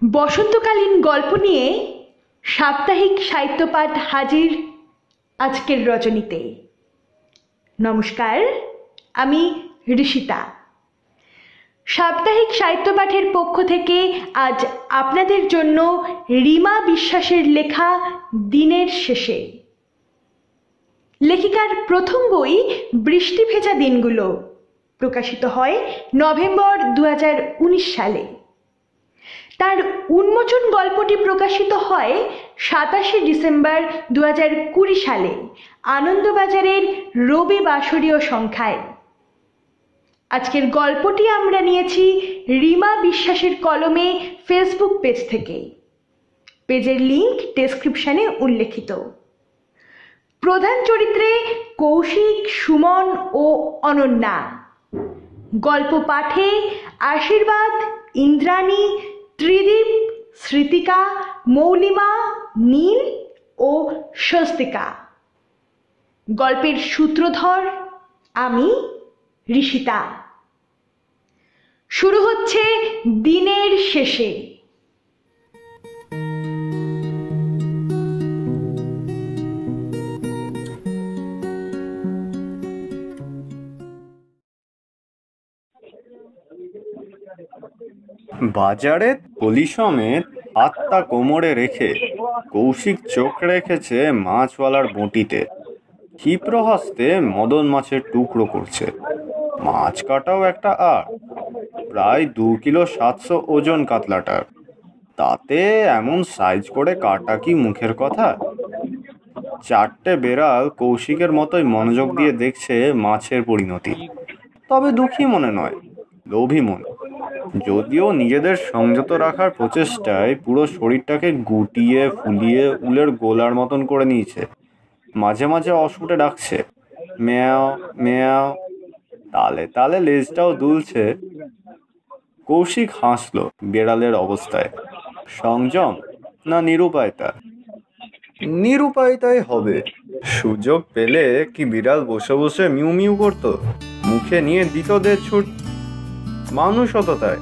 বসন্তকালীন গল্প নিয়ে সাপ্তাহিক সাহিত্যপাঠ হাজির আজকের রজনীতে। নমস্কার, আমি ঋষিতা। সাপ্তাহিক সাহিত্যপাঠের পক্ষ থেকে আজ আপনাদের জন্য রিমা বিশ্বাসের লেখা দিনের শেষে। লেখিকার প্রথম বই বৃষ্টি ভেজা দিনগুলো প্রকাশিত হয় নভেম্বর 2019 সালে। তার উন্মোচন গল্পটি প্রকাশিত হয় 27শে ডিসেম্বর 2020 সালে আনন্দবাজারের রবি বাসরীয় সংখ্যায়। আজকের গল্পটি আমরা নিয়েছি রিমা বিশ্বাসের কলমে ফেসবুক পেজ থেকে। পেজের লিংক ডেসক্রিপশনে উল্লেখিত। প্রধান চরিত্রে কৌশিক, সুমন ও অনন্যা। গল্প পাঠে আশীর্বাদ, ইন্দ্রাণী, ত্রিদীপ, স্মৃতিকা, মৌলিমা, নীল ও স্বস্তিকা। গল্পের সূত্রধর আমি ঋষিতা। শুরু হচ্ছে দিনের শেষে। বাজারে থলি সমেত হাতটা কোমরে রেখে কৌশিক চোখ রেখেছে মাছওয়ালার বঁটিতে। ক্ষিপ্র হস্তে মদন মাছের টুকরো করছে। মাছ কাটাও একটা আর্ট। প্রায় 2 কিলো 700 ওজন কাতলাটার। তাতে এমন সাইজ করে কাটা কি মুখের কথা? 4টে বেড়াল কৌশিকের মতোই মনোযোগ দিয়ে দেখছে মাছের পরিণতি। তবে দুঃখী মনে নয়, লোভী মনে। যদিও নিজেদের সংযত রাখার প্রচেষ্টায় পুরো শরীরটাকে গুটিয়ে ফুলিয়ে উলের গোলার মতন করে নিয়েছে। মাঝে মাঝে অস্ফুটে ডাকছে, ম্যাও ম্যাও। তালে তালে লেজটাও দুলছে। কৌশিক হাসল বেড়ালের অবস্থায়। সংযম না নিরুপায়তা? নিরুপায়তাই হবে। সুযোগ পেলে কি বিড়াল বসে বসে মিউ মিউ করতো? মুখে নিয়ে দিত দের ছুট। মানুষও তো তাই।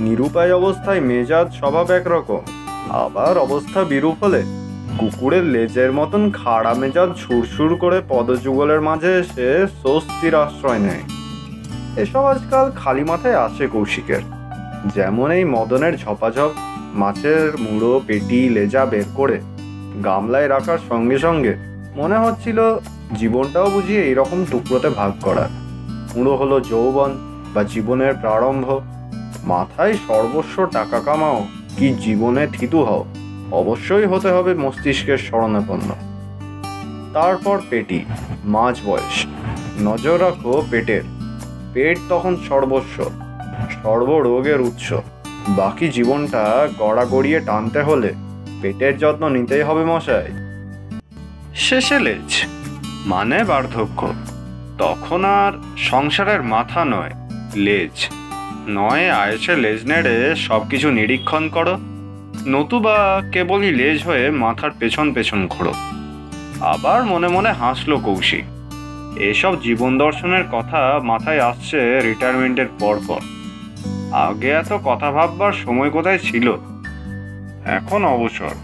নিরুপায় অবস্থায় মেজাজ স্বভাব একরকম, আবার অবস্থা বিরূপ হলে কুকুরের লেজের মতন খাড়া মেজাজ সুরসুর করে পদযুগলের মাঝে এসে স্বস্তির আশ্রয় নেয়। এসব আজকাল খালি মাথায় আসে কৌশিকের। যেমন এই মদনের ঝপাঝপ মাছের মুড়ো, পেটি, লেজা বের করে গামলায় রাখার সঙ্গে সঙ্গে মনে হচ্ছিল জীবনটাও বুঝি এইরকম টুকরোতে ভাগ করা। মুড়ো হলো যৌবন বা জীবনের প্রারম্ভ। মাথায় সর্বস্ব টাকা কামাও কি জীবনে থিতু হও, অবশ্যই হতে হবে মস্তিষ্কের শরণাপন্ন। তারপর পেটি, মাঝ বয়স। নজর রাখো পেটের। পেট তখন সর্বস্ব, সর্বরোগের উৎস। বাকি জীবনটা গড়াগড়িয়ে টানতে হলে পেটের যত্ন নিতেই হবে মশাই। শেষে লেজ মানে বার্ধক্য। তখন আর সংসারের মাথা নয়, লেজ নয়। আয়েসে লেজ নেড়ে সব কিছু নিরীক্ষণ করো, নতুবা কেবলই লেজ হয়ে মাথার পেছন পেছন ঘোরো। আবার মনে মনে হাসলো কৌশিক। এসব জীবন দর্শনের কথা মাথায় আসছে রিটায়ারমেন্টের পর পর। আগে এত কথা ভাববার সময় কোথায় ছিল? এখন অবসর।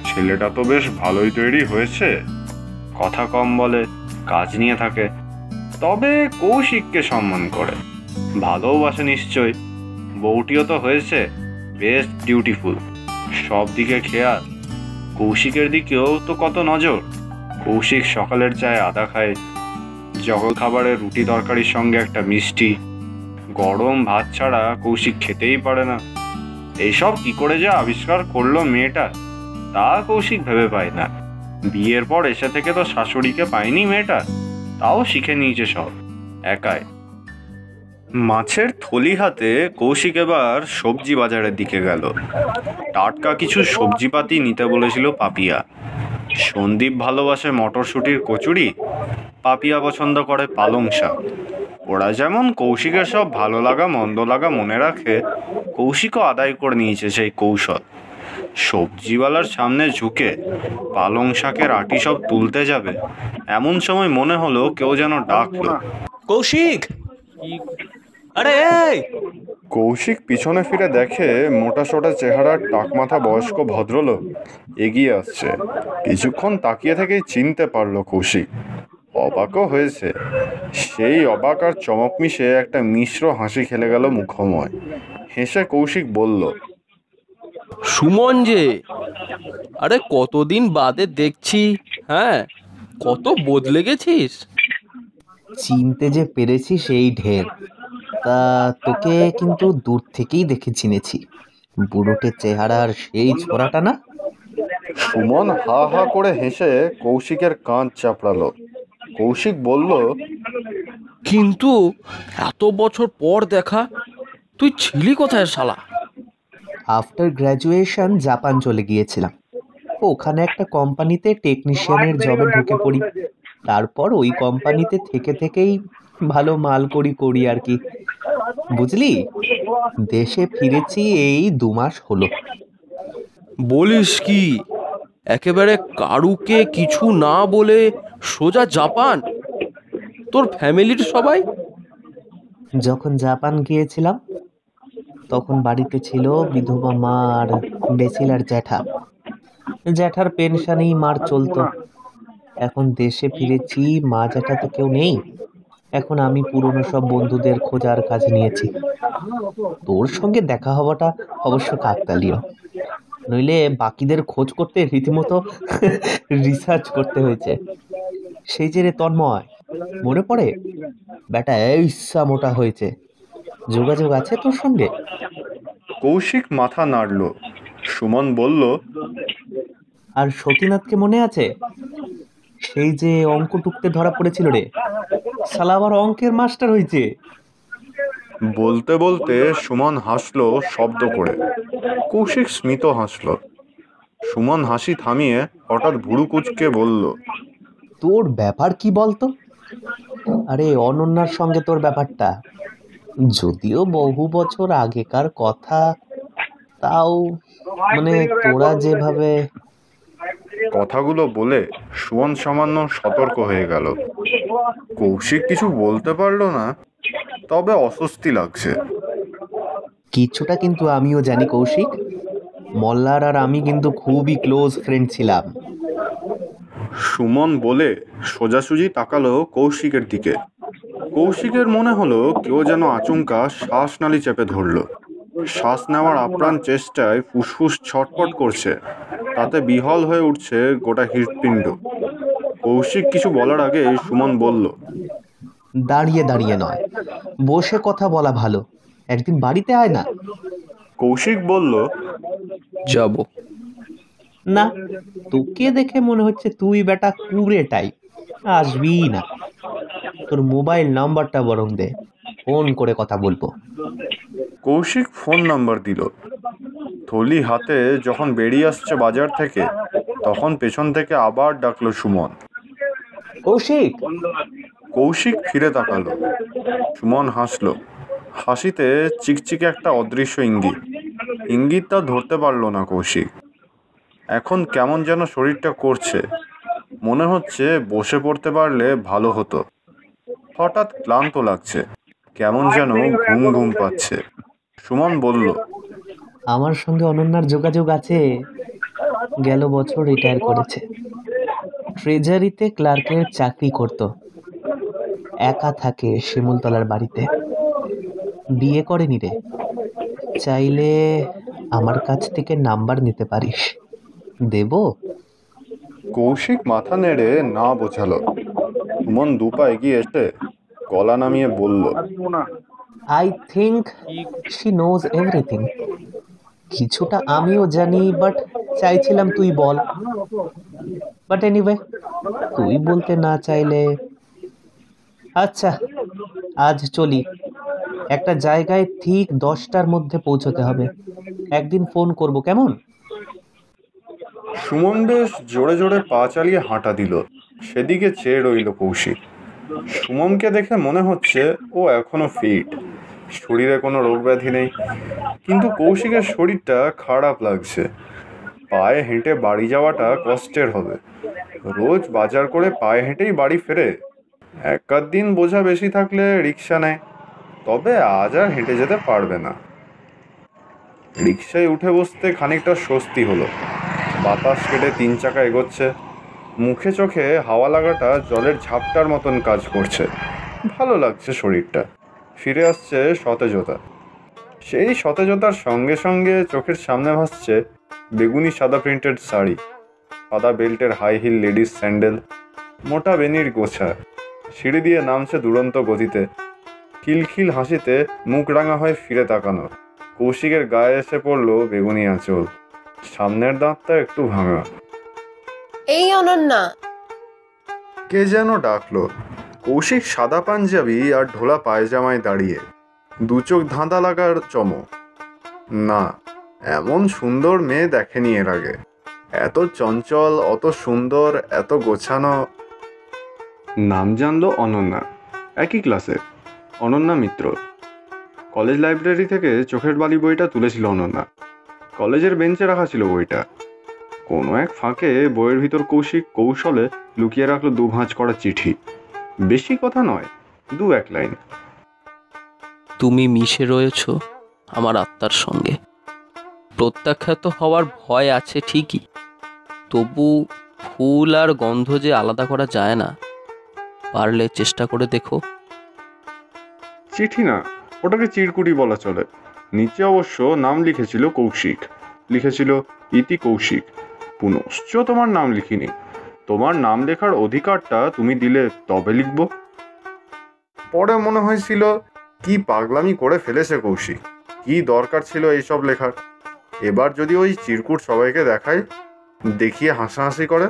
ছেলেটা তো বেশ ভালোই তৈরি হয়েছে, কথা কম বলে, কাজ নিয়ে থাকে। তবে কৌশিককে সম্মান করে, ভালোবাসে নিশ্চয়। বউটিও তো হয়েছে বেশ বিউটিফুল। সব দিকে খেয়াল। কৌশিকের দিকেও তো কত নজর। কৌশিক সকালের চায়ে আদা খায়, জল খাবারে রুটি তরকারির সঙ্গে একটা মিষ্টি। গরম ভাত ছাড়া কৌশিক খেতেই পারে না। এইসব কি করে যে আবিষ্কার করলো মেয়েটা, তা কৌশিক ভেবে পায় না। বিয়ের পর এসে থেকে তো শাশুড়িকে পায়নি মেয়েটা, তাও শিখে নিয়েছে সব একাই। মাছের থলি হাতে কৌশিক এবার সবজি বাজারের দিকে গেল। টাটকা কিছু সবজিপাতি নিতে বলেছিল পাপিয়া। সন্দীপ ভালোবাসে মটরশুঁটির কচুরি, পাপিয়া পছন্দ করে পালং শাক। ওরা যেমন কৌশিকের সব ভালো লাগা মন্দ লাগা মনে রাখে, কৌশিকও আদায় করে নিয়েছে সেই কৌশল। সবজিওয়ালার সামনে ঝুঁকে পালং শাকের আটি সব তুলতে যাবে, এমন সময় মনে হলো কেউ যেন ডাকলো, কৌশিক। আরে এই! কৌশিক পিছনে ফিরে দেখে মোটা সোটা চেহারার টাকমাথা বয়স্ক ভদ্রলোক এগিয়ে আসছে। কিছুক্ষণ তাকিয়ে থেকেই চিনতে পারলো কৌশিক। অবাকও হয়েছে। সেই অবাক আর চমক মিশে একটা মিশ্র হাসি খেলে গেল মুখময়। হেসে কৌশিক বলল, সুমন যে! আরে কতদিন বাদে দেখছি। হ্যাঁ, কত বদলে গেছিস। চিনতে যে পেরেছি সেই ঢের। তা তোকে কিন্তু দূর থেকেই দেখে চিনেছি। বুড়োটে চেহারার সেই ছোড়াটা না? সুমন হা হা করে হেসে কৌশিকের কাঁধ চাপড়ালো। কৌশিক বলল, কিন্তু এত বছর পর দেখা, তুই ছিলি কোথায় শালা? আফটার গ্র্যাজুয়েশন জাপান চলে গিয়েছিলাম। ওখানে একটা কোম্পানিতে টেকনিশিয়ানের জবে ঢুকে পড়ি। তারপর ওই কোম্পানিতে থেকে থেকেই ভালো মাল করি আর কি, বুঝলি। দেশে ফিরেছি এই 2 মাস হলো। বলিস কি? একেবারে কারুকে কিছু না বলে সোজা জাপান? তোর ফ্যামিলির সবাই? যখন জাপান গিয়েছিলাম তখন বাড়িতে ছিল বিধবা মা আর বেচিলার জ্যাঠা। জ্যাঠার পেনশনেই মার চলতো। এখন দেশে ফিরেছি, মা জ্যাঠা তো কেউ নেই। এখন আমি পুরনো সব বন্ধুদের খোঁজার কাজ নিয়েছি। তোর সঙ্গে দেখা হওয়াটা অবশ্য কাকতালীয়, নইলে বাকিদের খোঁজ করতে রীতিমতো রিসার্চ করতে হয়েছে। সেই যে রে তন্ময়, মনে পড়ে? বেটা এইসা মোটা হয়েছে। যোগাযোগ আছে তোর সঙ্গে? কৌশিক মাথা নাড়ল। সুমন বলল, আর সতীনাথকে মনে আছে? সেই যে অঙ্ক টুকতে ধরা পড়েছিল রে, শালা আবার অঙ্কের মাস্টার হয়েছে। বলতে বলতে সুমন হাসলো শব্দ করে। কৌশিক স্মিত হাসল। সুমন হাসি থামিয়ে হঠাৎ ভুরু কুঁচকে বলল, তোর ব্যাপার কি বলতো? আরে অনন্যার সঙ্গে তোর ব্যাপারটা, যদিও বহু বছর আগেকার কথা, তাও মানে তোরা যেভাবে। কথাগুলো বলে সুমন সামান্য সতর্ক হয়ে গেল। কৌশিক কিছু বলতে পারলো না, তবে অস্বস্তি লাগছে। কিছুটা কিন্তু আমিও জানি কৌশিক। মল্লার আর আমি কিন্তু খুবই ক্লোজ ফ্রেন্ড ছিলাম। সুমন বলে সোজাসুজি তাকালো কৌশিকের দিকে। কৌশিকের মনে হলো কেউ যেন আচমকা শ্বাসনালী চেপে ধরলো। শ্বাস নেওয়ার আপ্রাণ চেষ্টায় ফুসফুস ছটফট করছে, তাতে বিহল হয়ে উঠছে গোটা হৃৎপিণ্ড। কৌশিক কিছু বলার আগে সুমন বলল, দাঁড়িয়ে দাঁড়িয়ে নয়, বসে কথা বলা ভালো। একদিন বাড়িতে আয় না। কৌশিক বলল, যাব। না, তোকে দেখে মনে হচ্ছে তুই বেটা কুড়ে টাইপ, আসবি না। তোর মোবাইল নাম্বারটা বরং দে, ফোন করে কথা বলবো। কৌশিক ফোন নাম্বার দিল। থলি হাতে যখন বেরিয়ে আসছে বাজার থেকে, তখন পেছন থেকে আবার ডাকলো সুমন। কৌশিক! কৌশিক ফিরে তাকালো। সুমন হাসলো। হাসিতে চিকচিকে একটা অদৃশ্য ইঙ্গিতটা ধরতে পারলো না কৌশিক। এখন কেমন যেন শরীরটা করছে, মনে হচ্ছে বসে পড়তে পারলে ভালো হতো। হঠাৎ ক্লান্ত লাগছে, কেমন যেন ঘুম ঘুম পাচ্ছে। সুমন বলল, আমার সঙ্গে অনন্যার যোগাযোগ আছে। গেল বছর রিটায়ার করেছে। ট্রেজারিতে ক্লার্কের চাকরি করত। একা থাকে শিমুলতলার বাড়িতে। বিয়ে করেনি রে। চাইলে আমার কাছ থেকে নাম্বার নিতে পারিস, দেব? কৌশিক মাথা নেড়ে না বোঝালো। সুমন দুপা এগিয়ে এসে গলা নামিয়ে বলল, I think she knows everything. কিছুটা আমিও জানি, বাট চাইছিলাম তুই বল। বাট এনিওয়ে, তুই বলতে না চাইলে। আচ্ছা, আজ চলি। একটা জায়গায় ঠিক 10টার মধ্যে পৌঁছতে হবে। একদিন ফোন করব, কেমন? সুমন বেশ জোরে জোরে পা চালিয়ে হাঁটা দিল। সেদিকে চেয়ে রইল কৌশিক। সুমনকে দেখে মনে হচ্ছে ও এখনো ফিট, শরীরে কোনো রোগ ব্যাধি নেই। কিন্তু কৌশিকের শরীরটা খারাপ লাগছে। পায়ে হেঁটে বাড়ি যাওয়াটা কষ্টের হবে। রোজ বাজার করে পায়ে হেঁটেই বাড়ি ফেরে। এক দিন বোঝা বেশি থাকলে রিক্সা নেয়। তবে আজ আর হেঁটে যেতে পারবে না। রিকশায় উঠে বসতে খানিকটা স্বস্তি হলো। বাতাস কেটে 3 চাকা এগোচ্ছে, মুখে চোখে হাওয়া লাগাটা জলের ঝাপটার মতন কাজ করছে। ভালো লাগছে শরীরটা, ফিরে আসছে সতেজতা। সেই সতেজতার সঙ্গে সঙ্গে চোখের সামনে ভাসছে বেগুনি সাদা প্রিন্টেড শাড়ি, সাদা বেল্টের হাই হিল লেডিস স্যান্ডেল, মোটা বেনির গোছা। সিঁড়ি দিয়ে নামছে দুরন্ত গতিতে, খিলখিল হাসিতে মুখ রাঙা হয়ে ফিরে তাকানো। কৌশিকের গায়ে এসে পড়লো বেগুনি আঁচল, সামনের দাঁতটা একটু ভাঙা। এই অনন্যা, কে যেন ডাকলো। কৌশিক সাদা পাঞ্জাবি আর ঢোলা পায়জামায় দাঁড়িয়ে, দু চোখ ধাঁধা লাগার চমক। না, এমন সুন্দর মেয়ে দেখেনি এর আগে। এত চঞ্চল, অত সুন্দর, এত গোছানো। নাম জানলো অনন্যা, একই ক্লাসে, অনন্যা মিত্র। কলেজ লাইব্রেরি থেকে চোখের বালি বইটা তুলেছিল অনন্যা। কলেজের বেঞ্চে রাখা ছিল বইটা। কোনো এক ফাঁকে বইয়ের ভিতর কৌশিক কৌশলে লুকিয়ে রাখলো 2 ভাঁজ করা চিঠি। বেশি কথা নয়, 2-1 লাইন। তুমি মিশে রয়েছ আমার আত্মার সঙ্গে। প্রত্যাখ্যাত হওয়ার ভয় আছে ঠিকই, তবু ফুল আর গন্ধ যে আলাদা করা যায় না। পারলে চেষ্টা করে দেখো। চিঠি না, ওটাকে চিরকুটি বলা চলে। নিচে অবশ্য নাম লিখেছিল কৌশিক, লিখেছিল ইতি কৌশিক। পুনশ্চ তোমার নাম লিখিনি। তোমার নাম লেখার অধিকারটা তুমি দিলে তবে লিখব। পরে মনে হয়েছিল কি পাগলামি করে ফেলেছে কৌশিক, কি দরকার ছিল এইসব লেখার। এবার যদি ওই চিরকুট সবাইকে দেখায়, দেখিয়ে হাসাহাসি করে,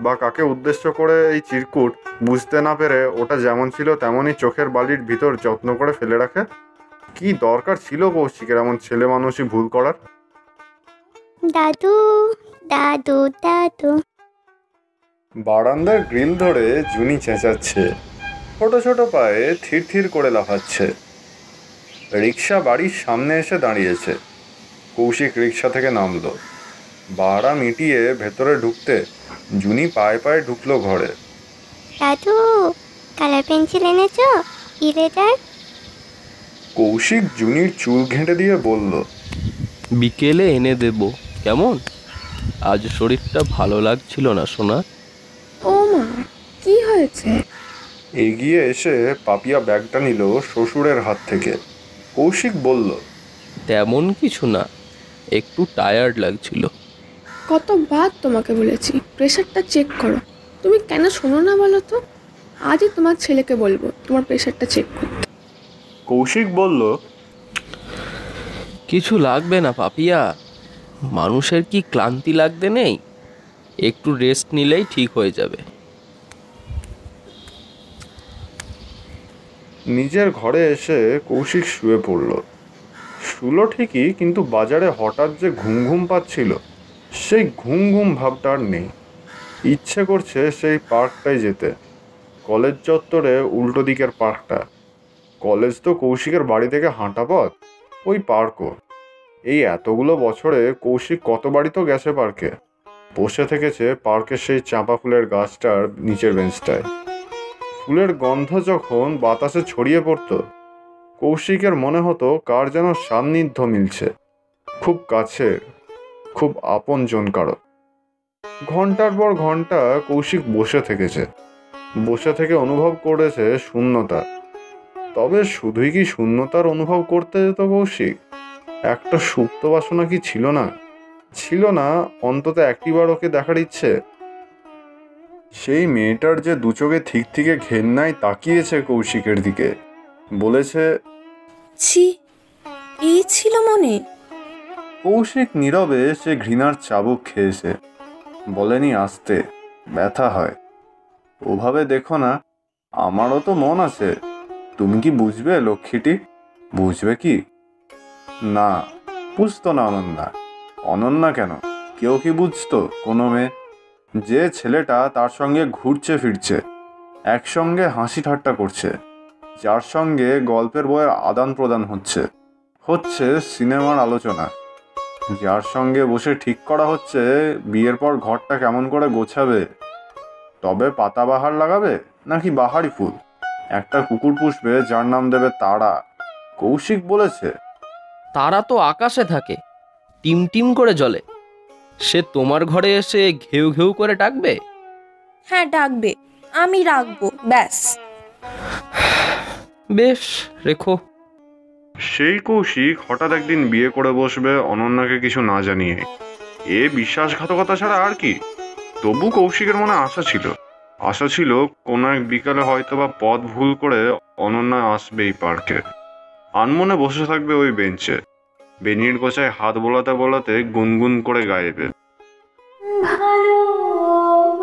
বা কাকে উদ্দেশ্য করে এই চিরকুট বুঝতে না পেরে ওটা যেমন ছিল তেমনই চোখের বালির ভিতর যত্ন করে ফেলে রাখে, কি দরকার ছিল কৌশিকের এমন ছেলে মানুষই ভুল করার? দাদু দাদু দাদু। বারান্দার গ্রিল ধরে জুনি চেঁচাচ্ছে, ছোট ছোট পায়ে থির থির করে লাফাচ্ছে। রিক্সা বাড়ির সামনে এসে দাঁড়িয়েছে। কৌশিক রিক্সা থেকে নামলো। ভাড়া মিটিয়ে ভেতরে ঢুকতে জুনি পায়ে পায়ে ঢুকলো ঘরে। দাদু, কালার পেন্সিল এনেছো? ইরেজার? কৌশিক জুনির চুল ঘেঁটে দিয়ে বলল, বিকেলে এনে দেব, কেমন? আজ শরীরটা ভালো লাগছিল না সোনা। ও মা, কি হয়েছে? এগিয়ে এসে পাপিয়া ব্যাগটা নিল শ্বশুরের হাত থেকে। কৌশিক বলল, তেমন কিছু না, একটু টায়ার্ড লাগছিল। কতবার তোমাকে বলেছি প্রেশারটা চেক করো, তুমি কেন শোনো না বলো তো? আজই তোমার ছেলেকে বলবো তোমার প্রেশারটা চেক করতে। কৌশিক বলল, কিছু লাগবে না পাপিয়া, মানুষের কি ক্লান্তি লাগতে নেই? একটু রেস্ট নিলেই ঠিক হয়ে যাবে। নিজের ঘরে এসে কৌশিক শুয়ে পড়ল। শুলো ঠিকই, কিন্তু বাজারে হঠাৎ যে ঘুম ঘুম পাচ্ছিল, সেই ঘুম ঘুম ভাবটা আর নেই। ইচ্ছে করছে সেই পার্কটায় যেতে, কলেজ চত্বরে উল্টো দিকের পার্কটা। কলেজ তো কৌশিকের বাড়ি থেকে হাঁটা পথ, ওই পার্কও। এই এতগুলো বছরে কৌশিক কত বাড়ি তো গেছে পার্কে, বসে থেকেছে পার্কের সেই চাঁপা ফুলের গাছটার নিচের বেঞ্চটায়। ফুলের গন্ধ যখন বাতাসে ছড়িয়ে পড়ত, কৌশিকের মনে হতো কার যেন সান্নিধ্য মিলছে, খুব কাছে, খুব আপনজন কারো। ঘন্টার পর ঘন্টা কৌশিক বসে থেকেছে, বসে থেকে অনুভব করেছে শূন্যতা। তবে শুধুই কি শূন্যতার অনুভব করতে যেত কৌশিক? একটা সুপ্ত বাসনা কি ছিল না? ছিল না অন্তত একটিবার ওকে দেখার ইচ্ছে? সেই মেয়েটার যে দু চোখে ঠিক থেকে ঘেন্নায় তাকিয়েছে কৌশিকের দিকে, বলেছে, ছি, এই ছিল মনে? কৌশিক নীরবে সে ঘৃণার চাবুক খেয়েছে। বলেনি আস্তে, ব্যথা হয়। ওভাবে দেখো না, আমারও তো মন আছে। তুমি কি বুঝবে লক্ষ্মীটি? বুঝবে কি? না, বুঝতো না অনন্যা। অনন্যা কেন, কেউ কি বুঝতো কোনো মেয়ে? যে ছেলেটা তার সঙ্গে ঘুরছে ফিরছে, একসঙ্গে হাসি ঠাট্টা করছে, যার সঙ্গে গল্পের বইয়ের আদান প্রদান হচ্ছে, হচ্ছে সিনেমার আলোচনা, যার সঙ্গে বসে ঠিক করা হচ্ছে বিয়ের পর ঘরটা কেমন করে গোছাবে, তবে পাতাবাহার লাগাবে নাকি বাহারি ফুল, একটা কুকুর পুষবে যার নাম দেবে তারা। কৌশিক বলেছে। তারা তো আকাশে থাকে, টিম টিম করে জ্বলে। সে তোমার ঘরে এসে ঘেউ ঘেউ করে ডাকবে? হ্যাঁ ডাকবে, আমি রাখবো, ব্যাস। বেশ, রেখো। সেই কৌশিক হঠাৎ একদিন বিয়ে করে বসবে অনন্যাকে কিছু না জানিয়ে। এ বিশ্বাসঘাতকতা ছাড়া আর কি। তবু কৌশিকের মনে আশা ছিল কোনো এক বিকালে হয়তোবা পথ ভুল করে অনন্যা আসবে এই পার্কে, আনমনে বসে থাকবে ওই বেঞ্চে, বেনির গোছায় হাত বোলাতে বোলাতে গুনগুন করে গাইবে। ভালোবাসি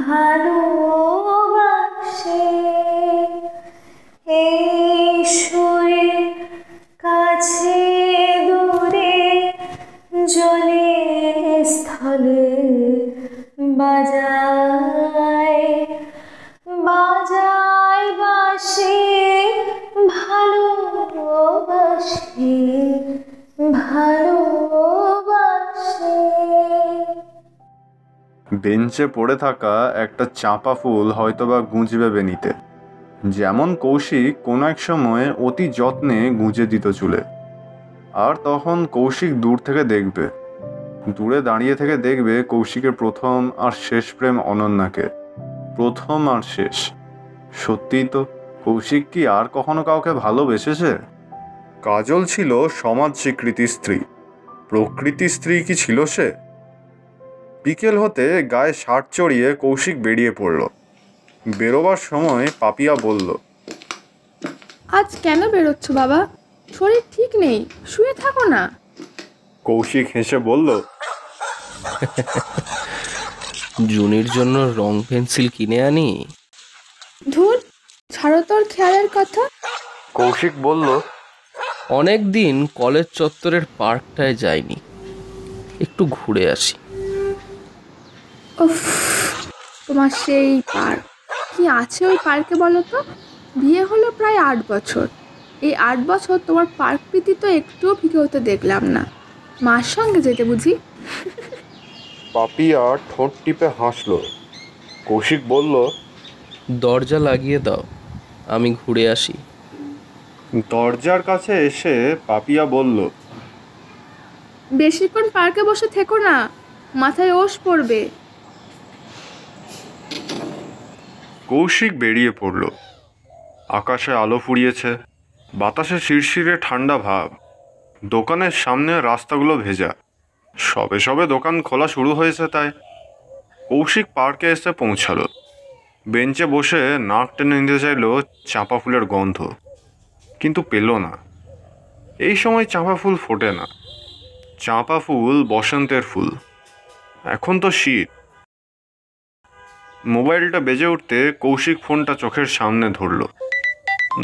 ভালোবাসি এই সুরে কাছে দূরে জলে স্থলে বাজায় বাজায় বাসি ভালোবাসি ভালোবাসি। বেঞ্চে পড়ে থাকা একটা চাঁপা ফুল হয়তোবা গুঁজবে বেনিতে, যেমন কৌশিক কোনো এক সময় অতি যত্নে গুঁজে দিত চুলে। আর তখন কৌশিক দূরে দাঁড়িয়ে থেকে দেখবে কৌশিকের প্রথম আর শেষ প্রেম অনন্যাকে। প্রথম আর শেষ। সত্যিই তো, কৌশিক কি আর কখনো কাউকে ভালোবেসেছে? কাজল ছিল সমাজ স্বীকৃতি স্ত্রী, প্রকৃতি স্ত্রী কি ছিল সে? বিকেল হতে গায়ে শার্ট চড়িয়ে কৌশিক বেরিয়ে পড়ল। বেরোবার সময় পাপিয়া বলল, আজ কেন বেরোচ্ছ বাবা? শরীর ঠিক নেই, শুয়ে থাকো না। কৌশিক হেসে বলল, জুনির জন্য রং পেন্সিল কিনে আনি। ধুর, ছাড়ো তোর খেয়ালের কথা। কৌশিক বলল, অনেক দিন কলেজ চত্বরের পার্কটায় যাইনি, একটু ঘুরে আসি। উফ, তোমার সেই পার্ক কি আছে ওই পার্কে বলো তো? বিয়ে হলো প্রায় 8 বছর। এই 8 বছর তোমার পার্ক প্রীতি তো একটুও ফিকে হতে দেখলাম না। মার সঙ্গে যেতে বুঝি? পাপিয়া ঠোঁট টিপে হাসল। কৌশিক বলল, দরজা লাগিয়ে দাও, আমি ঘুরে আসি। দরজার কাছে এসে পাপিয়া বলল, বেশিক্ষণ পার্কে বসে থেকো না, মাথায় ওষ পড়বে। কৌশিক বেরিয়ে পড়ল। আকাশে আলো ফুরিয়েছে, বাতাসে শিরশিরে ঠান্ডা ভাব। দোকানের সামনে রাস্তাগুলো ভেজা, সবে সবে দোকান খোলা শুরু হয়েছে তাই। কৌশিক পার্কে এসে পৌঁছালো। বেঞ্চে বসে নাক টেনে নিতে চাইল চাঁপা ফুলের গন্ধ, কিন্তু পেল না। এই সময় চাঁপা ফুল ফোটে না। চাঁপা ফুল বসন্তের ফুল। এখন তো শীত। মোবাইলটা বেজে উঠতে কৌশিক ফোনটা চোখের সামনে ধরল।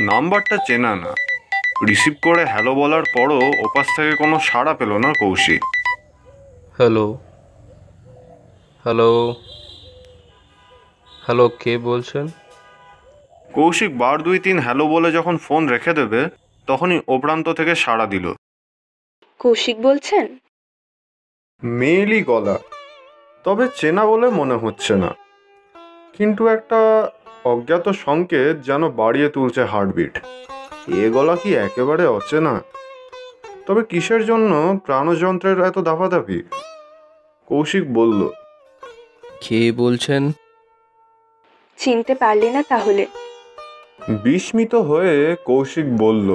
নাম্বারটা চেনা না। রিসিভ করে হ্যালো বলার পরও ওপাশ থেকে কোনো সাড়া পেল না কৌশিক। হ্যালো হ্যালো হ্যালো, কে বলছেন? কৌশিক বার 2-3 হ্যালো বলে যখন ফোন রেখে দেবে, তখনই ওপ্রান্ত থেকে সাড়া দিল। কৌশিক বলছেন? মেয়েলি গলা, তবে চেনা বলে মনে হচ্ছে না। কিন্তু একটা অজ্ঞাত সংকেত যেন বাড়িয়ে তুলছে হার্টবিট। এ গলা কি একেবারে অচেনা? তবে কিসের জন্য প্রাণযন্ত্রের এত দাপাদাপি? কৌশিক বলল, কে বলছেন? চিনতে পারলি না তাহলে? বিস্মিত হয়ে কৌশিক বলল,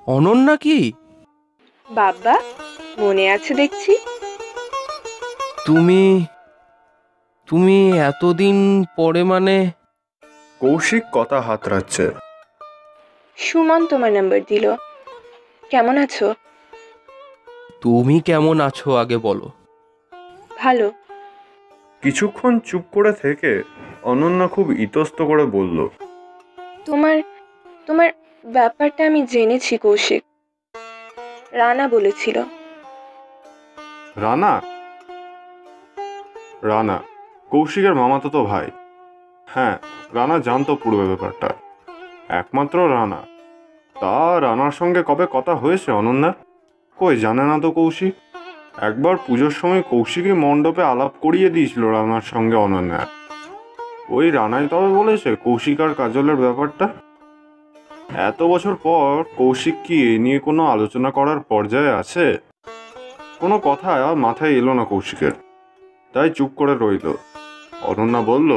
অনন্যা কি? বাবা, মনে আছে দেখছি। তুমি তুমি এতদিন পরে মানে? কৌশিক কথা হাতড়াচ্ছে। সুমন তোমার নাম্বার দিল। কেমন আছো? তুমি কেমন আছো আগে বলো। ভালো। কিছুক্ষণ চুপ করে থেকে অনন্যা খুব ইতস্ত করে বলল, তোমার তোমার ব্যাপারটা আমি জেনেছি কৌশিক। রানা বলেছিল। রানা? রানা কৌশিকের মামাতো তো ভাই। হ্যাঁ, রানা জানতো পূর্বে ব্যাপারটা। একমাত্র রানা। তা রানার সঙ্গে কবে কথা হয়েছে অনন্যা? কই জানে না তো কৌশিক। একবার পুজোর সময় কৌশিকই মণ্ডপে আলাপ করিয়ে দিয়েছিল রানার সঙ্গে অনন্যা। ওই রানাই তবে বলেছে কৌশিক আর কাজলের ব্যাপারটা? এত বছর পর কৌশিক কি এ নিয়ে কোনো আলোচনা করার পর্যায়ে আছে? কোনো কথা মাথায় এলো না কৌশিকের, তাই চুপ করে রইল। অনন্যা বলল,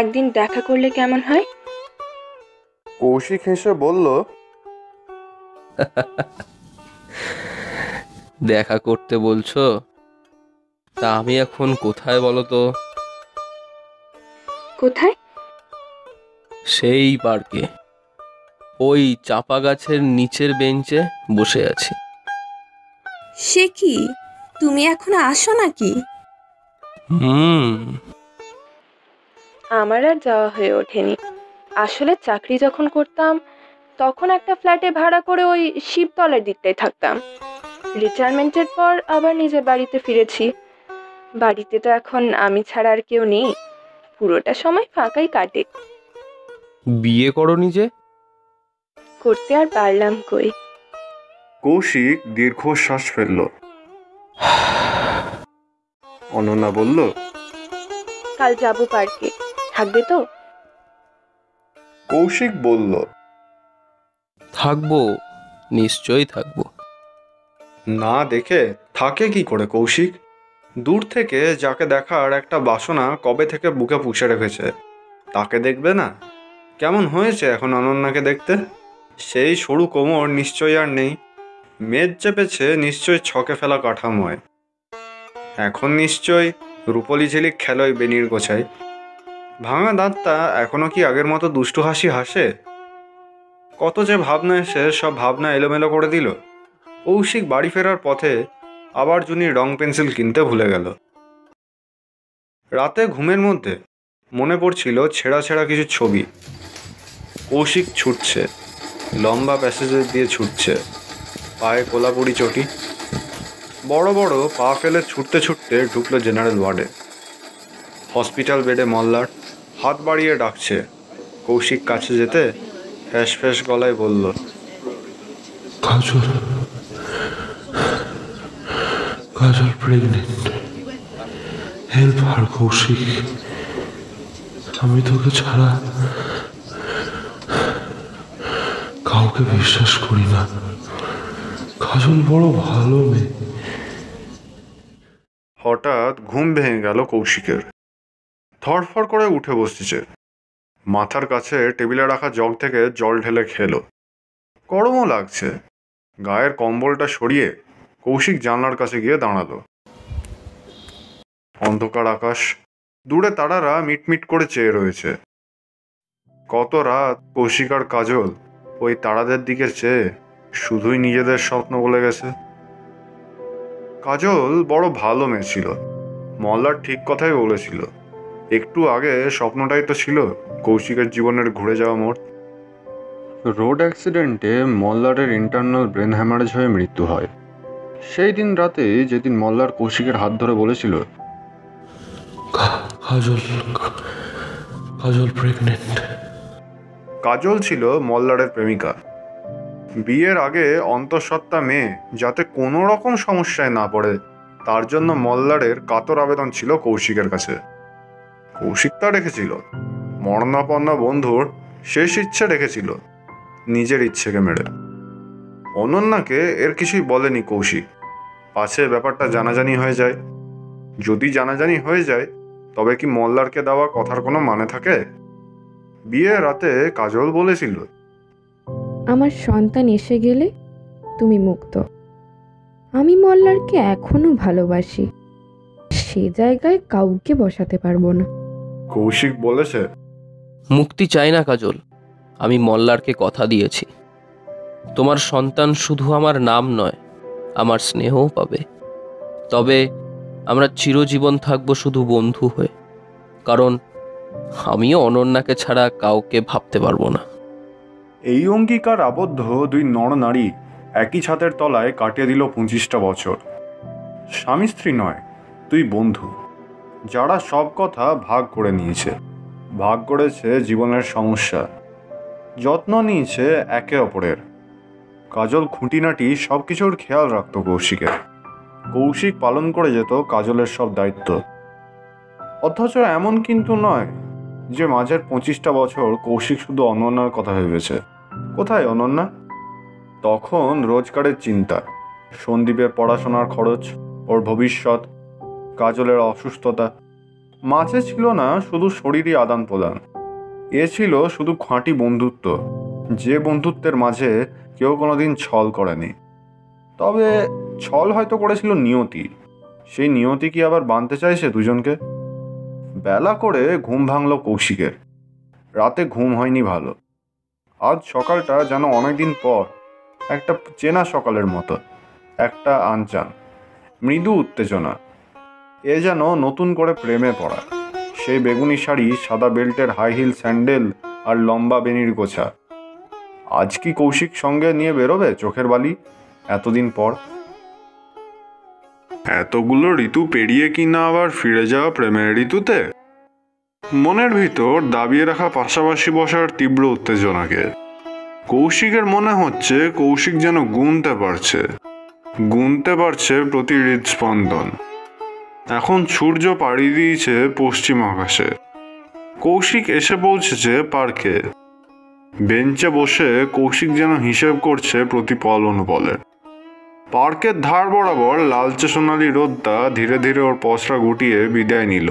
একদিন দেখা করলে কেমন হয়? কৌশিক হেসে বলল, দেখা করতে বলছো? তা আমি এখন কোথায় বলো তো? কোথায়? সেই পার্কে, ওই চাপা গাছের নিচের বেঞ্চে বসে আছি। সে কি, তুমি এখন আসো নাকি? হুম। আমার আর যাওয়া হয়ে ওঠেনি। আসলে চাকরি যখন করতাম তখন একটা ফ্ল্যাটে ভাড়া করে ওই শিবতলার দিকটায় থাকতাম। রিটায়ারমেন্টের পর আবার নিজের বাড়িতে ফিরেছি। বাড়িতে তো এখন আমি ছাড়া আর কেউ নেই, পুরোটা সময় ফাঁকাই কাটে। বিয়ে করনি যে? করতে আর পারলাম কই। কৌশিক দীর্ঘশ্বাস ফেলল। অনন্যা বলল, কাল যাবো পার্কে, থাকবে তো? কৌশিক বলল, থাকবো, নিশ্চয়ই থাকবো। না দেখে থাকে কি করে কৌশিক? দূর থেকে যাকে দেখার একটা বাসনা কবে থেকে বুকে পুষে রেখেছে, তাকে দেখবে না? কেমন হয়েছে এখন অনন্যাকে দেখতে? সেই সরু কোমর নিশ্চয়ই আর নেই, মেদ চেপেছে নিশ্চয়ই ছকে ফেলা কাঠামোয়। এখন নিশ্চয় রূপলি ঝিলিক খেলোয় বেনির গোছায়। ভাঙা দাঁতটা এখনো কি আগের মতো দুষ্টু হাসি হাসে? কত যে ভাবনা এসে সব ভাবনা এলোমেলো করে দিল। কৌশিক বাড়ি ফেরার পথে আবার জুনি রং পেন্সিল কিনতে ভুলে গেল। রাতে ঘুমের মধ্যে মনে পড়ছিল ছেঁড়া ছেঁড়া কিছু ছবি। কৌশিক ছুটছে, লম্বা প্যাসেজের দিয়ে ছুটছে, পায়ে কোলাপুরি চটি। বড় বড় পা ফেলে ছুটতে ছুটতে ঢুকলো জেনারেল ওয়ার্ডে। হসপিটাল বেডে মল্লার হাত বাড়িয়ে ডাকছে। কৌশিক কাছে যেতে ফ্যাস ফ্যাস গলায় বলল, কাজল, কাজল প্রেগনেন্ট, হেল্প হার কৌশিক, আমি তোকে ছাড়া কাউকে বিশ্বাস করি না। কাজল বড় ভালো মেয়ে। হঠাৎ ঘুম ভেঙে গেল কৌশিকের। ধড়ফড় করে উঠে বসছে। মাথার কাছে টেবিলে রাখা জগ থেকে জল ঢেলে খেলো। গরমও লাগছে। গায়ের কম্বলটা সরিয়ে কৌশিক জানলার কাছে গিয়ে দাঁড়ালো। অন্ধকার আকাশ, দূরে তারারা মিটমিট করে চেয়ে রয়েছে। কত রাত কৌশিক আর কাজল ওই তারাদের দিকে চেয়ে শুধুই নিজেদের স্বপ্ন বলে গেছে। কাজল বড় ভালো মেয়ে ছিল, মল্লার ঠিক কথাই বলেছিল। একটু আগে স্বপ্নটাই তো ছিল কৌশিকের জীবনের ঘুরে যাওয়া মোড়। রোড অ্যাক্সিডেন্টে মল্লারের ইন্টারনাল ব্রেন হ্যামারেজ হয়ে মৃত্যু হয়। সেই দিন রাতে যেদিন মল্লার কৌশিকের হাত ধরে বলেছিল, কাজল, কাজল প্রেগনেন্ট। কাজল ছিল মল্লারের প্রেমিকা। বিয়ের আগে অন্তঃসত্ত্বা মেয়ে যাতে কোনো রকম সমস্যায় না পড়ে, তার জন্য মল্লারের কাতর আবেদন ছিল কৌশিকের কাছে। কৌশিক তা রেখেছিল। মরণাপন্ন বন্ধুর শেষ ইচ্ছে রেখেছিল, নিজের ইচ্ছেকে মেরে। অনন্যাকে এর কিছুই বলেনি কৌশিক, পাছে ব্যাপারটা জানাজানি হয়ে যায়। যদি জানাজানি হয়ে যায় তবে কি মল্লারকে দেওয়া কথার কোনো মানে থাকে? বিয়ের রাতে কাজল বলেছিল, আমার সন্তান এসে গেলে তুমি মুক্ত। আমি মল্লারকে এখনো ভালোবাসি, সে জায়গায় কাউকে বসাতে পারবো না। কৌশিক বলেছে, মুক্তি চাই না কাজল, আমি মল্লারকে কথা দিয়েছি। তোমার সন্তান শুধু আমার নাম নয়, আমার স্নেহও পাবে। তবে আমরা চিরজীবন থাকবো শুধু বন্ধু হয়ে, কারণ আমিও অনন্যাকে ছাড়া কাউকে ভাবতে পারবো না। এই অঙ্গীকার আবদ্ধ দুই নরনারী একই ছাদের তলায় কাটিয়ে দিল 25টা বছর। স্বামী স্ত্রী নয়, দুই বন্ধু, যারা সব কথা ভাগ করে নিয়েছে। ভাগ করেছে জীবনের সমস্যা, যত্ন নিয়েছে একে অপরের। কাজল খুঁটিনাটি সব কিছুর খেয়াল রাখত কৌশিকের। কৌশিক পালন করে যেত কাজলের সব দায়িত্ব। অথচ এমন কিন্তু নয় যে মাঝের 25টা বছর কৌশিক শুধু অনন্যার কথা ভেবেছে। কোথায় অনন্যা? তখন রোজগারের চিন্তা, সন্দীপের পড়াশোনার খরচ, ওর ভবিষ্যৎ, কাজলের অসুস্থতা। মাঝে ছিল না শুধু শরীরই আদান প্রদান, এ ছিল শুধু খাঁটি বন্ধুত্ব, যে বন্ধুত্বের মাঝে কেউ কোনোদিন ছল করেনি। তবে ছল হয়তো করেছিল নিয়তি। সেই নিয়তি কি আবার বাঁধতে চাইছে দুজনকে? বেলা করে ঘুম ভাঙল কৌশিকের। রাতে ঘুম হয়নি ভালো। আজ সকালটা যেন অনেকদিন পর, একটা চেনা সকালের মতো, একটা আনচান মৃদু উত্তেজনা। এ যেন নতুন করে প্রেমে পড়া। সেই বেগুনি শাড়ি, সাদা বেল্টের হাই হিল স্যান্ডেল আর লম্বা বেনির গোছা। আজ কি কৌশিক সঙ্গে নিয়ে বেরোবে চোখের বালি এতদিন পর? এতগুলো ঋতু পেরিয়ে কি না আবার ফিরে যাওয়া প্রেমের ঋতুতে? মনের ভিতর দাবিয়ে রাখা পাশাপাশি বসার তীব্র উত্তেজনাকে কৌশিকের মনে হচ্ছে কৌশিক যেন গুনতে পারছে প্রতি হৃদস্পন্দন। এখন সূর্য পাড়ি দিয়েছে পশ্চিম আকাশে। কৌশিক এসে পৌঁছেছে পার্কে। বেঞ্চে বসে কৌশিক যেন হিসেব করছে প্রতি পল অনুপলের। পার্কের ধার বরাবর লালচে সোনালি রোদটা ধীরে ধীরে ওর পসরা গুটিয়ে বিদায় নিল।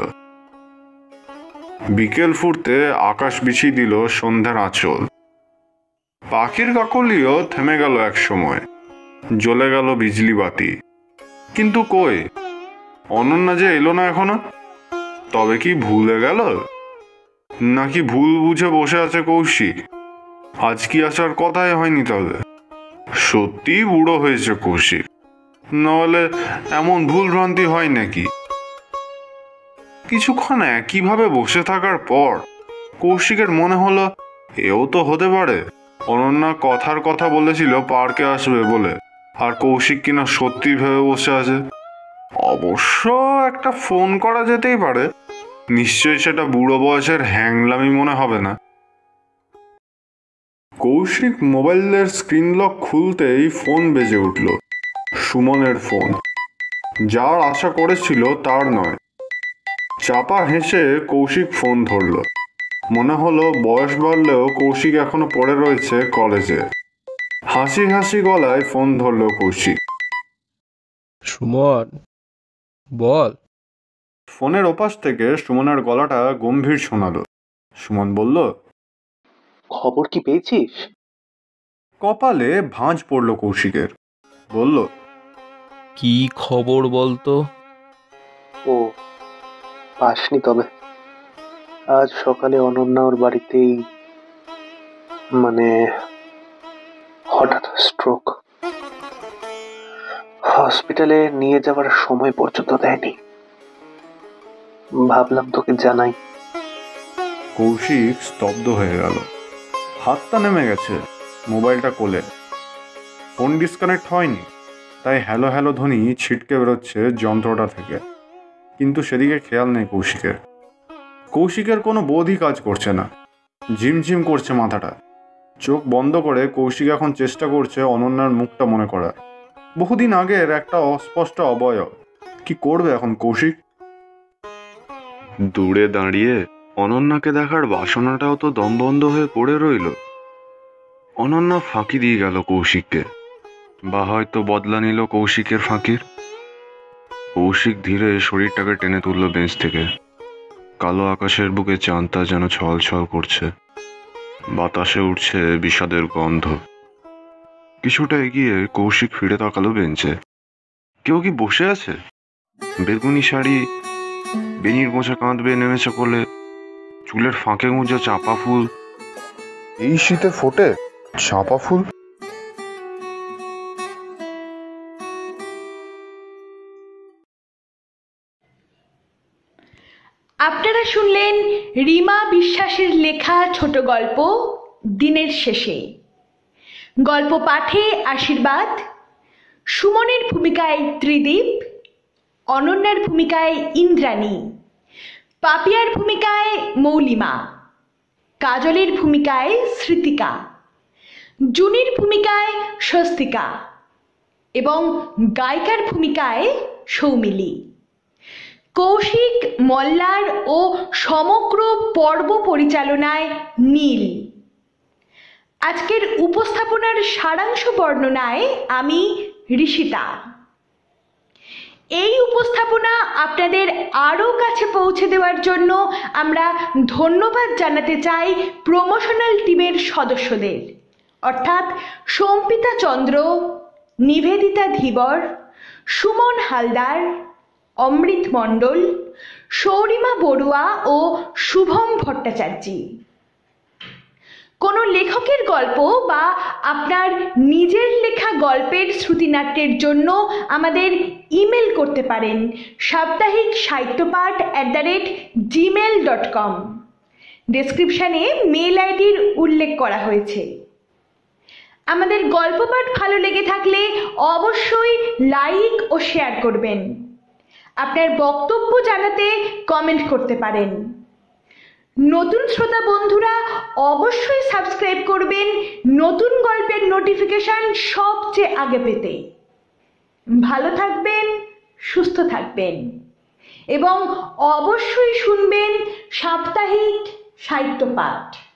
বিকেল ফুরতে আকাশ বিছিয়ে দিল সন্ধ্যার আঁচল। পাখির কাকলিও থেমে গেল এক সময়, জ্বলে গেল বিজলি বাতি। কিন্তু কই অনন্যা যে এলো না এখনো? তবে কি ভুলে গেল, নাকি ভুল বুঝে বসে আছে কৌশিক? আজ কি আসার কথাই হয়নি? তবে সত্যি বুড়ো হয়েছে কৌশিক, নাহলে এমন ভুল ভ্রান্তি হয় নাকি? কিছুক্ষণ একইভাবে বসে থাকার পর কৌশিকের মনে হলো এও তো হতে পারে অনন্যা কথার কথা বলেছিল পার্কে আসবে বলে, আর কৌশিক কিনা সত্যি ভেবে বসে আছে। অবশ্য একটা ফোন করা যেতেই পারে, নিশ্চয়ই সেটা বুড়ো বয়সের হ্যাংলামি মনে হবে না। কৌশিক মোবাইলের স্ক্রিন লক খুলতেই ফোন বেজে উঠল। সুমনের ফোন। যার আশা করেছিল তার নয়। চাপা হেসে কৌশিক ফোন ধরল। মনে হলো বয়স বাড়লেও কৌশিক এখনো পড়ে রয়েছে কলেজে। হাসি হাসি গলায় ফোন ধরল কৌশিক। সুমন, বল। ফোনের ওপাশ থেকে সুমনের গলাটা গম্ভীর শোনালো। সুমন বলল, খবর কি পেয়েছিস? কপালে ভাঁজ পড়ল কৌশিকের। বলল, কি খবর বলতো? ও পাসনি? তবে আজ সকালে অনন্যা ওর বাড়িতেই, হঠাৎ স্ট্রোক। হসপিটালে নিয়ে যাওয়ার সময় পর্যন্ত দেয়নি। ভাবলাম তোকে জানাই। কৌশিক স্তব্ধ হয়ে গেল। হাতটা নেমে গেছে মোবাইলটা কোলে। ফোন ডিসকানেক্ট হয়নি, তাই হ্যালো হ্যালো ধ্বনি ছিটকে বেরোচ্ছে যন্ত্রটা থেকে। কিন্তু সেদিকে খেয়াল নেই কৌশিকের। কৌশিকের কোনো বোধই কাজ করছে না। ঝিমঝিম করছে মাথাটা। চোখ বন্ধ করে কৌশিক এখন চেষ্টা করছে অনন্যার মুখটা মনে করার। বহুদিন আগের একটা অস্পষ্ট অবয়ব। কি করবে এখন কৌশিক? দূরে দাঁড়িয়ে অনন্যাকে দেখার বাসনাটাও তো দমবন্ধ হয়ে পড়ে রইল। অনন্যা ফাঁকি দিয়ে গেল কৌশিককে, বা হয়তো বদলা নিল কৌশিকের ফাঁকির। কৌশিক ধীরে শরীরটাকে টেনে তুলল বেঞ্চ থেকে। কালো আকাশের বুকে চাঁদটা যেন ছল ছল করছে। বাতাসে উঠছে বিষাদের গন্ধ। কিছুটা এগিয়ে কৌশিক ফিরে তাকালো বেঞ্চে। কেউ কি বসে আছে? বেগুনি শাড়ি, বেনির গোছা কাঁধ বেয়ে নেমেছে কোলে, চুলের ফাঁকে গুঁজে চাপা ফুল। এই শীতে ফোটে চাপা ফুল? আপনারা শুনলেন রিমা বিশ্বাসের লেখা ছোট গল্প দিনের শেষে। গল্প পাঠে আশীর্বাদ, সুমনের ভূমিকায় ত্রিদীপ, অনন্যার ভূমিকায় ইন্দ্রাণী, পাপিয়ার ভূমিকায় মৌলিমা, কাজলের ভূমিকায় স্মৃতিকা, জুনির ভূমিকায় স্বস্তিকা এবং গায়িকার ভূমিকায় সৌমিলি। কৌশিক মল্লার ও সমগ্র পর্ব পরিচালনায় নীল। আজকের উপস্থাপনার সারাংশ বর্ণনায় আমি ঋষিতা। এই উপস্থাপনা আপনাদের আরও কাছে পৌঁছে দেওয়ার জন্য আমরা ধন্যবাদ জানাতে চাই প্রমোশনাল টিমের সদস্যদের, অর্থাৎ সম্পিতা চন্দ্র, নিবেদিতা ধীবর, সুমন হালদার, অমৃত মণ্ডল, সৌরিমা বড়ুয়া ও শুভম ভট্টাচার্য। কোনো লেখকের গল্প বা আপনার নিজের লেখা গল্পের শ্রুতিনাট্যের জন্য আমাদের ইমেল করতে পারেন সাপ্তাহিক সাহিত্যপাঠ@gmail.com। ডেসক্রিপশানে মেল আইডির উল্লেখ করা হয়েছে। আমাদের গল্প পাঠ ভালো লেগে থাকলে অবশ্যই লাইক ও শেয়ার করবেন। আপনার বক্তব্য জানাতে কমেন্ট করতে পারেন। নতুন শ্রোতা বন্ধুরা অবশ্যই সাবস্ক্রাইব করবেন নতুন গল্পের নোটিফিকেশন সবচেয়ে আগে পেতে। ভালো থাকবেন, সুস্থ থাকবেন এবং অবশ্যই শুনবেন সাপ্তাহিক সাহিত্যপাঠ।